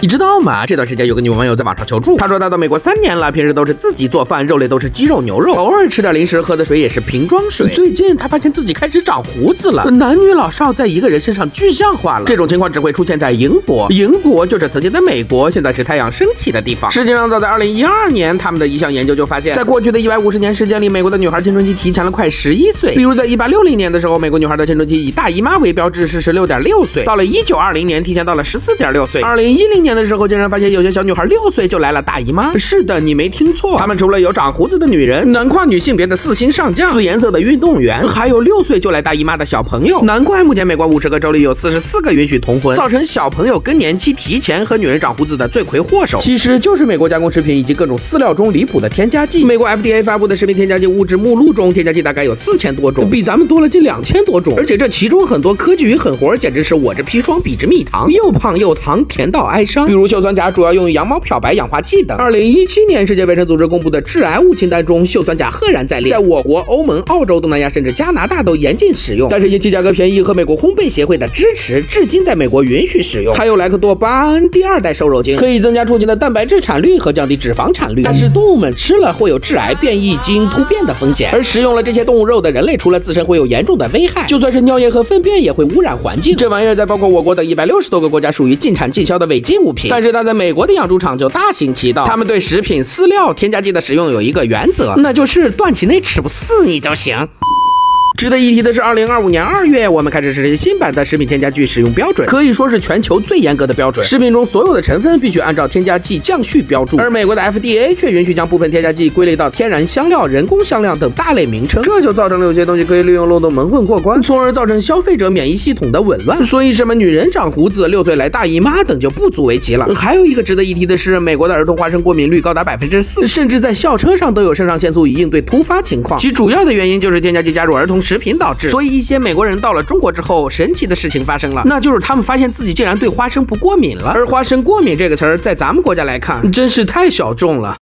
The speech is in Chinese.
你知道吗？这段时间有个女网友在网上求助，她说她到美国3年了，平时都是自己做饭，肉类都是鸡肉、牛肉，偶尔吃点零食，喝的水也是瓶装水。最近她发现自己开始长胡子了，男女老少在一个人身上具象化了。这种情况只会出现在英国，英国就是曾经的美国，现在是太阳升起的地方。实际上，早在2012年，他们的一项研究就发现，在过去的150年时间里，美国的女孩青春期提前了快11岁。比如在1860年的时候，美国女孩的青春期以大姨妈为标志是16.6岁，到了1920年提前到了14.6岁，2010年的时候竟然发现有些小女孩6岁就来了大姨妈。是的，你没听错，她们除了有长胡子的女人，男跨女性别的4星上将、4颜色的运动员，还有6岁就来大姨妈的小朋友。难怪目前美国50个州里有44个允许同婚，造成小朋友更年期提前和女人长胡子的罪魁祸首，其实就是美国加工食品以及各种饲料中离谱的添加剂。美国 FDA 发布的食品添加剂物质目录中，添加剂大概有4000多种，比咱们多了近2000多种，而且这其中很多科技与狠活，简直是我这砒霜比之蜜糖，又胖又糖，甜到哀伤。比如溴酸钾主要用于羊毛漂白、氧化剂等。2017年世界卫生组织公布的致癌物清单中，溴酸钾赫然在列，在我国、欧盟、澳洲、东南亚甚至加拿大都严禁使用，但是因其价格便宜和美国烘焙协会的支持，至今在美国允许使用。还有莱克多巴胺第2代瘦肉精，可以增加畜禽的蛋白质产率和降低脂肪产率，但是动物们吃了会有致癌、变异、基因突变的风险。而食用了这些动物肉的人类，除了自身会有严重的危害，就算是尿液和粪便也会污染环境。这玩意儿在包括我国等160多个国家属于禁产禁销的违禁物品，但是它在美国的养猪场就大行其道。他们对食品、饲料添加剂的使用有一个原则，那就是短期内吃不死你就行。值得一提的是，2025年2月，我们开始实施新版的食品添加剂使用标准，可以说是全球最严格的标准。食品中所有的成分必须按照添加剂降序标注，而美国的 FDA 却允许将部分添加剂归类到天然香料、人工香料等大类名称，这就造成了有些东西可以利用漏洞蒙混过关，从而造成消费者免疫系统的紊乱。所以什么女人长胡子、6岁来大姨妈等就不足为奇了。还有一个值得一提的是，美国的儿童花生过敏率高达4%，甚至在校车上都有肾上腺素以应对突发情况。其主要的原因就是添加剂加入儿童食品导致。所以一些美国人到了中国之后，神奇的事情发生了，那就是他们发现自己竟然对花生不过敏了。而花生过敏这个词儿在咱们国家来看，真是太小众了。